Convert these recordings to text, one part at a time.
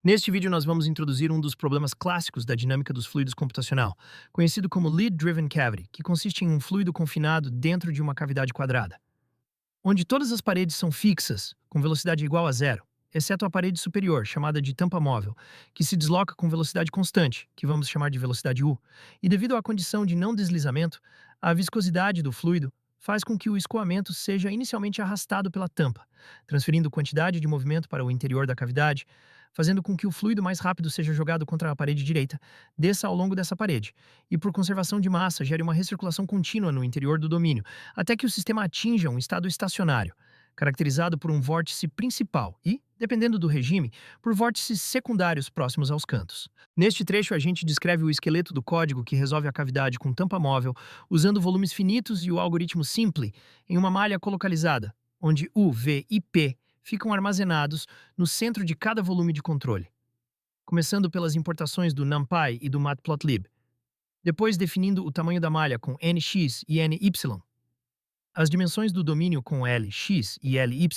Neste vídeo, nós vamos introduzir um dos problemas clássicos da dinâmica dos fluidos computacional, conhecido como Lead-Driven Cavity, que consiste em um fluido confinado dentro de uma cavidade quadrada, onde todas as paredes são fixas, com velocidade igual a zero, exceto a parede superior, chamada de tampa móvel, que se desloca com velocidade constante, que vamos chamar de velocidade U, e devido à condição de não deslizamento, a viscosidade do fluido faz com que o escoamento seja inicialmente arrastado pela tampa, transferindo quantidade de movimento para o interior da cavidade, fazendo com que o fluido mais rápido seja jogado contra a parede direita, desça ao longo dessa parede, e por conservação de massa gere uma recirculação contínua no interior do domínio, até que o sistema atinja um estado estacionário, caracterizado por um vórtice principal e, dependendo do regime, por vórtices secundários próximos aos cantos. Neste trecho, a gente descreve o esqueleto do código que resolve a cavidade com tampa móvel, usando volumes finitos e o algoritmo Simple em uma malha colocalizada, onde U, V e P ficam armazenados no centro de cada volume de controle, começando pelas importações do NumPy e do Matplotlib, depois definindo o tamanho da malha com nx e ny, as dimensões do domínio com Lx e Ly,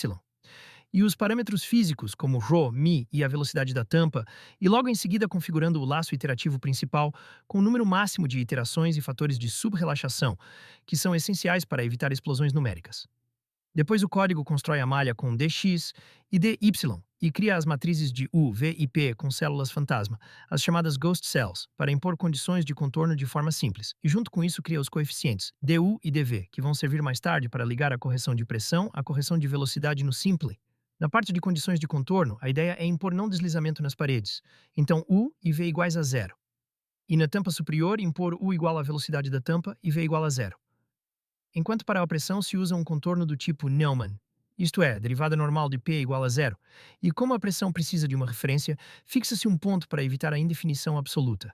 e os parâmetros físicos como ρ, μ e a velocidade da tampa, e logo em seguida configurando o laço iterativo principal com o número máximo de iterações e fatores de subrelaxação, que são essenciais para evitar explosões numéricas. Depois o código constrói a malha com dx e dy e cria as matrizes de U, V e P com células fantasma, as chamadas ghost cells, para impor condições de contorno de forma simples, e junto com isso cria os coeficientes du e dv, que vão servir mais tarde para ligar a correção de pressão à correção de velocidade no simple. Na parte de condições de contorno, a ideia é impor não deslizamento nas paredes, então U e V iguais a zero. E na tampa superior, impor U igual à velocidade da tampa e V igual a zero. Enquanto para a pressão se usa um contorno do tipo Neumann, isto é, derivada normal de P igual a zero, e como a pressão precisa de uma referência, fixa-se um ponto para evitar a indefinição absoluta.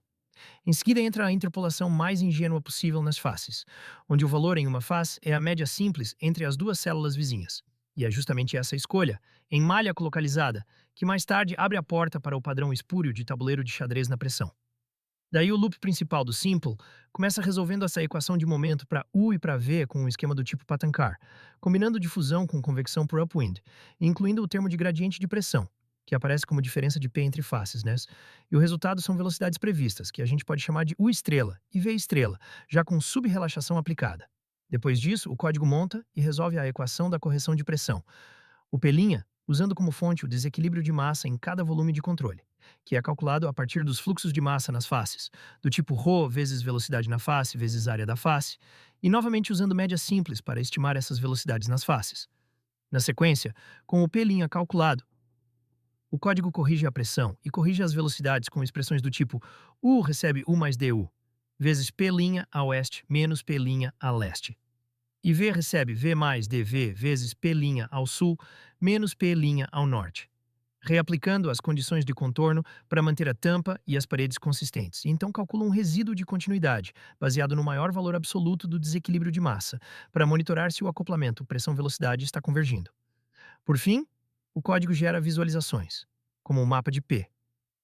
Em seguida entra a interpolação mais ingênua possível nas faces, onde o valor em uma face é a média simples entre as duas células vizinhas. E é justamente essa escolha, em malha colocalizada, que mais tarde abre a porta para o padrão espúrio de tabuleiro de xadrez na pressão. Daí o loop principal do Simple começa resolvendo essa equação de momento para U e para V com um esquema do tipo Patancar, combinando difusão com convecção por upwind, e incluindo o termo de gradiente de pressão, que aparece como diferença de P entre faces, né? E o resultado são velocidades previstas, que a gente pode chamar de U estrela e V estrela, já com subrelaxação aplicada. Depois disso, o código monta e resolve a equação da correção de pressão, o P', usando como fonte o desequilíbrio de massa em cada volume de controle, que é calculado a partir dos fluxos de massa nas faces, do tipo ρ vezes velocidade na face vezes área da face, e novamente usando média simples para estimar essas velocidades nas faces. Na sequência, com o P' calculado, o código corrige a pressão e corrige as velocidades com expressões do tipo U recebe U mais du, vezes P' a oeste menos P' a leste. E V recebe V mais dV vezes P' ao sul menos P' ao norte, reaplicando as condições de contorno para manter a tampa e as paredes consistentes. E então calcula um resíduo de continuidade, baseado no maior valor absoluto do desequilíbrio de massa, para monitorar se o acoplamento pressão-velocidade está convergindo. Por fim, o código gera visualizações, como o mapa de P,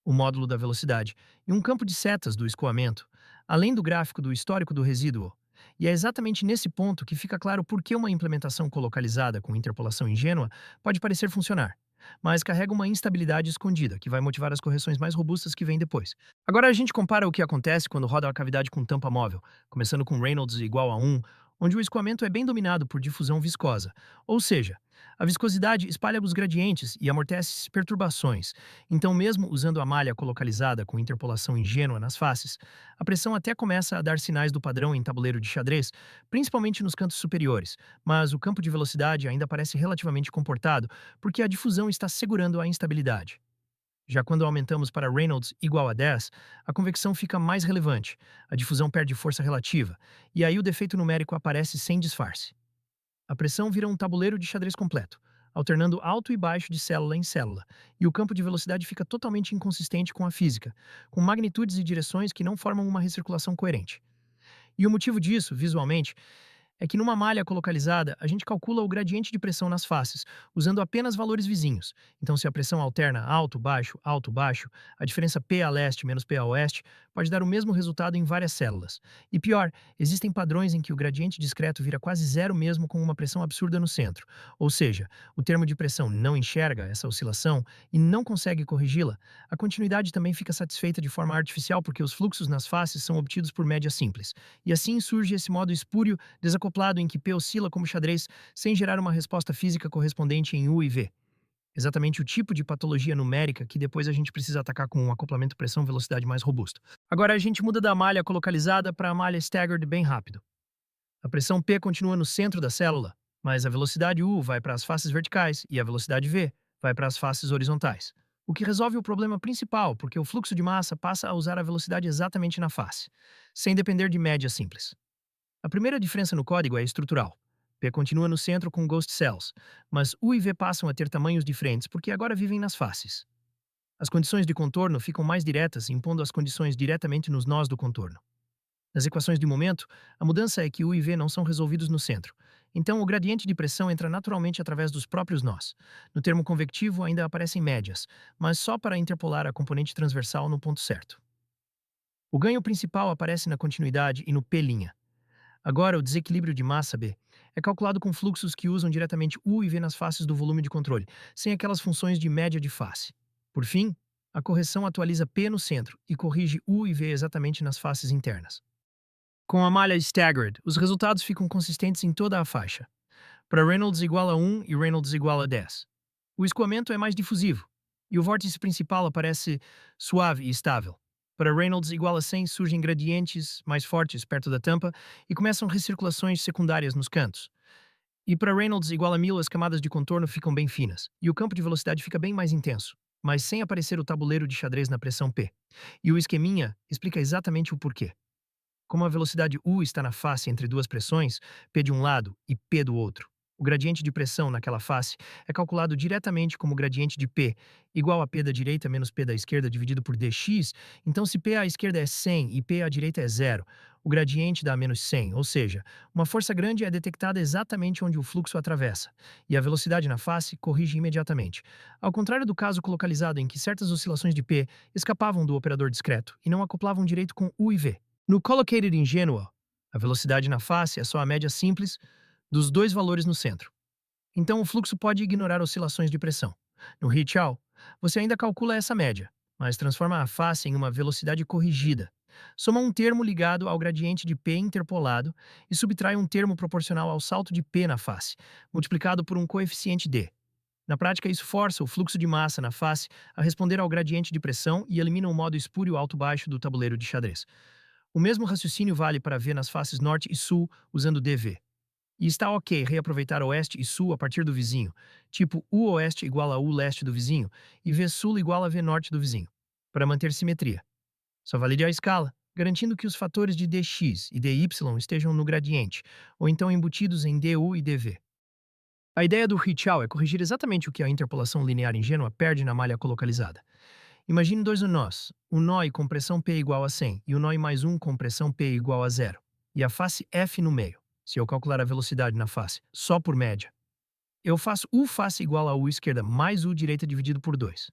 o módulo da velocidade e um campo de setas do escoamento, além do gráfico do histórico do resíduo. E é exatamente nesse ponto que fica claro por que uma implementação colocalizada com interpolação ingênua pode parecer funcionar, mas carrega uma instabilidade escondida que vai motivar as correções mais robustas que vêm depois. Agora a gente compara o que acontece quando roda a cavidade com tampa móvel, começando com Reynolds igual a 1, onde o escoamento é bem dominado por difusão viscosa, ou seja, a viscosidade espalha os gradientes e amortece perturbações. Então, mesmo usando a malha colocalizada com interpolação ingênua nas faces, a pressão até começa a dar sinais do padrão em tabuleiro de xadrez, principalmente nos cantos superiores, mas o campo de velocidade ainda parece relativamente comportado porque a difusão está segurando a instabilidade. Já quando aumentamos para Reynolds igual a 10, a convecção fica mais relevante, a difusão perde força relativa, e aí o defeito numérico aparece sem disfarce. A pressão vira um tabuleiro de xadrez completo, alternando alto e baixo de célula em célula, e o campo de velocidade fica totalmente inconsistente com a física, com magnitudes e direções que não formam uma recirculação coerente. E o motivo disso, visualmente, é que numa malha colocalizada, a gente calcula o gradiente de pressão nas faces, usando apenas valores vizinhos. Então, se a pressão alterna alto, baixo, a diferença P a leste menos P a oeste pode dar o mesmo resultado em várias células. E pior, existem padrões em que o gradiente discreto vira quase zero mesmo com uma pressão absurda no centro. Ou seja, o termo de pressão não enxerga essa oscilação e não consegue corrigi-la. A continuidade também fica satisfeita de forma artificial porque os fluxos nas faces são obtidos por média simples. E assim surge esse modo espúrio, desacoplado em que P oscila como xadrez, sem gerar uma resposta física correspondente em U e V. Exatamente o tipo de patologia numérica que depois a gente precisa atacar com um acoplamento pressão-velocidade mais robusto. Agora a gente muda da malha colocalizada para a malha staggered bem rápido. A pressão P continua no centro da célula, mas a velocidade U vai para as faces verticais e a velocidade V vai para as faces horizontais. O que resolve o problema principal, porque o fluxo de massa passa a usar a velocidade exatamente na face, sem depender de média simples. A primeira diferença no código é estrutural. P continua no centro com ghost cells, mas U e V passam a ter tamanhos diferentes porque agora vivem nas faces. As condições de contorno ficam mais diretas, impondo as condições diretamente nos nós do contorno. Nas equações de momento, a mudança é que U e V não são resolvidos no centro. Então, o gradiente de pressão entra naturalmente através dos próprios nós. No termo convectivo ainda aparecem médias, mas só para interpolar a componente transversal no ponto certo. O ganho principal aparece na continuidade e no P'. Agora, o desequilíbrio de massa B é calculado com fluxos que usam diretamente U e V nas faces do volume de controle, sem aquelas funções de média de face. Por fim, a correção atualiza P no centro e corrige U e V exatamente nas faces internas. Com a malha staggered, os resultados ficam consistentes em toda a faixa. Para Reynolds igual a 1 e Reynolds igual a 10. O escoamento é mais difusivo, e o vórtice principal aparece suave e estável. Para Reynolds igual a 100 surgem gradientes mais fortes perto da tampa e começam recirculações secundárias nos cantos. E para Reynolds igual a 1000 as camadas de contorno ficam bem finas, e o campo de velocidade fica bem mais intenso, mas sem aparecer o tabuleiro de xadrez na pressão P. E o esqueminha explica exatamente o porquê. Como a velocidade U está na face entre duas pressões, P de um lado e P do outro, o gradiente de pressão naquela face é calculado diretamente como gradiente de P, igual a P da direita menos P da esquerda dividido por dx. Então, se P à esquerda é 100 e P à direita é zero, o gradiente dá menos 100, ou seja, uma força grande é detectada exatamente onde o fluxo atravessa, e a velocidade na face corrige imediatamente. Ao contrário do caso colocalizado em que certas oscilações de P escapavam do operador discreto e não acoplavam direito com U e V. No collocated ingênuo, a velocidade na face é só a média simples dos dois valores no centro. Então o fluxo pode ignorar oscilações de pressão. No Riccial, você ainda calcula essa média, mas transforma a face em uma velocidade corrigida. Soma um termo ligado ao gradiente de P interpolado e subtrai um termo proporcional ao salto de P na face, multiplicado por um coeficiente D. Na prática, isso força o fluxo de massa na face a responder ao gradiente de pressão e elimina o modo espúrio alto-baixo do tabuleiro de xadrez. O mesmo raciocínio vale para V nas faces norte e sul, usando dV. E está ok reaproveitar oeste e sul a partir do vizinho, tipo U oeste igual a U leste do vizinho e V sul igual a V norte do vizinho, para manter simetria. Só valide a escala, garantindo que os fatores de dx e dy estejam no gradiente, ou então embutidos em du e dv. A ideia do Riccial é corrigir exatamente o que a interpolação linear ingênua perde na malha colocalizada. Imagine dois nós, um nó e compressão P igual a 100 e o nó e mais um compressão P igual a zero, e a face F no meio. Se eu calcular a velocidade na face só por média, eu faço U face igual a U esquerda mais U direita dividido por 2.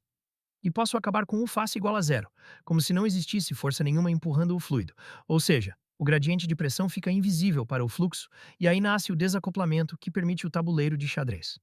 E posso acabar com U face igual a zero, como se não existisse força nenhuma empurrando o fluido. Ou seja, o gradiente de pressão fica invisível para o fluxo e aí nasce o desacoplamento que permite o tabuleiro de xadrez.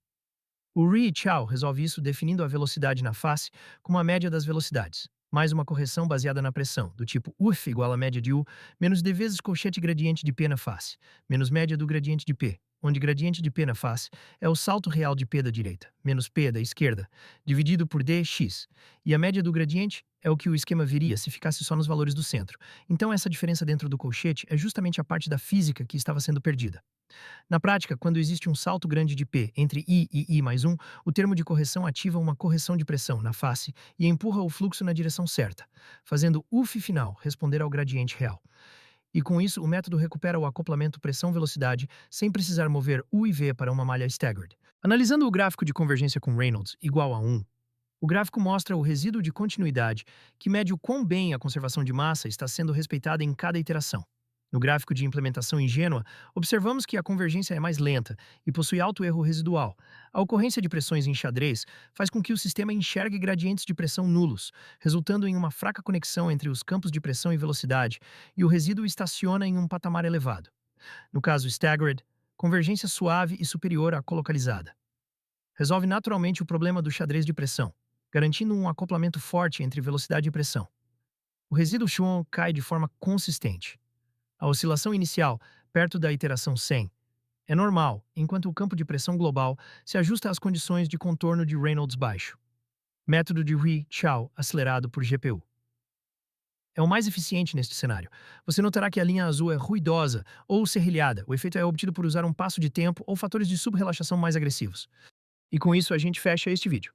O Riccial resolve isso definindo a velocidade na face como a média das velocidades, mais uma correção baseada na pressão, do tipo UF igual a média de U, menos D vezes colchete gradiente de P na face, menos média do gradiente de P, onde gradiente de P na face é o salto real de P da direita, menos P da esquerda, dividido por dx, e a média do gradiente é o que o esquema viria se ficasse só nos valores do centro. Então essa diferença dentro do colchete é justamente a parte da física que estava sendo perdida. Na prática, quando existe um salto grande de P entre I e I mais 1, o termo de correção ativa uma correção de pressão na face e empurra o fluxo na direção certa, fazendo o F final responder ao gradiente real. E com isso, o método recupera o acoplamento pressão-velocidade sem precisar mover U e V para uma malha staggered. Analisando o gráfico de convergência com Reynolds igual a 1, o gráfico mostra o resíduo de continuidade que mede o quão bem a conservação de massa está sendo respeitada em cada iteração. No gráfico de implementação ingênua, observamos que a convergência é mais lenta e possui alto erro residual. A ocorrência de pressões em xadrez faz com que o sistema enxergue gradientes de pressão nulos, resultando em uma fraca conexão entre os campos de pressão e velocidade, e o resíduo estaciona em um patamar elevado. No caso staggered, convergência suave e superior à colocalizada. Resolve naturalmente o problema do xadrez de pressão, garantindo um acoplamento forte entre velocidade e pressão. O resíduo Schwann cai de forma consistente. A oscilação inicial, perto da iteração 100, é normal, enquanto o campo de pressão global se ajusta às condições de contorno de Reynolds baixo. Método de Hui-Chow acelerado por GPU. É o mais eficiente neste cenário. Você notará que a linha azul é ruidosa ou serrilhada. O efeito é obtido por usar um passo de tempo ou fatores de subrelaxação mais agressivos. E com isso a gente fecha este vídeo.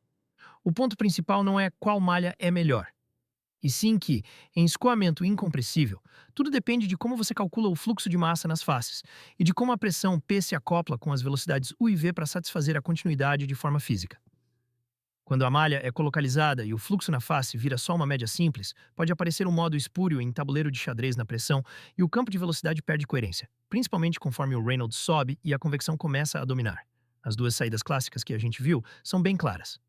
O ponto principal não é qual malha é melhor, e sim que, em escoamento incompressível, tudo depende de como você calcula o fluxo de massa nas faces e de como a pressão P se acopla com as velocidades U e V para satisfazer a continuidade de forma física. Quando a malha é colocalizada e o fluxo na face vira só uma média simples, pode aparecer um modo espúrio em tabuleiro de xadrez na pressão e o campo de velocidade perde coerência, principalmente conforme o Reynolds sobe e a convecção começa a dominar. As duas saídas clássicas que a gente viu são bem claras.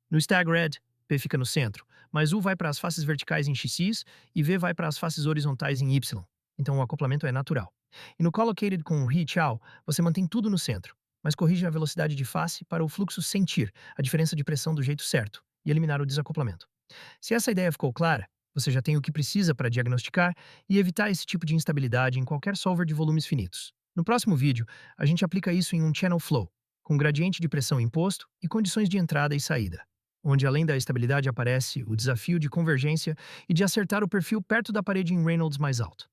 No staggered, P fica no centro, mas U vai para as faces verticais em xx e V vai para as faces horizontais em y. Então o acoplamento é natural. E no collocated com Hui-Chow, você mantém tudo no centro, mas corrige a velocidade de face para o fluxo sentir a diferença de pressão do jeito certo e eliminar o desacoplamento. Se essa ideia ficou clara, você já tem o que precisa para diagnosticar e evitar esse tipo de instabilidade em qualquer solver de volumes finitos. No próximo vídeo, a gente aplica isso em um channel flow, com gradiente de pressão imposto e condições de entrada e saída, onde além da estabilidade aparece o desafio de convergência e de acertar o perfil perto da parede em Reynolds mais alto.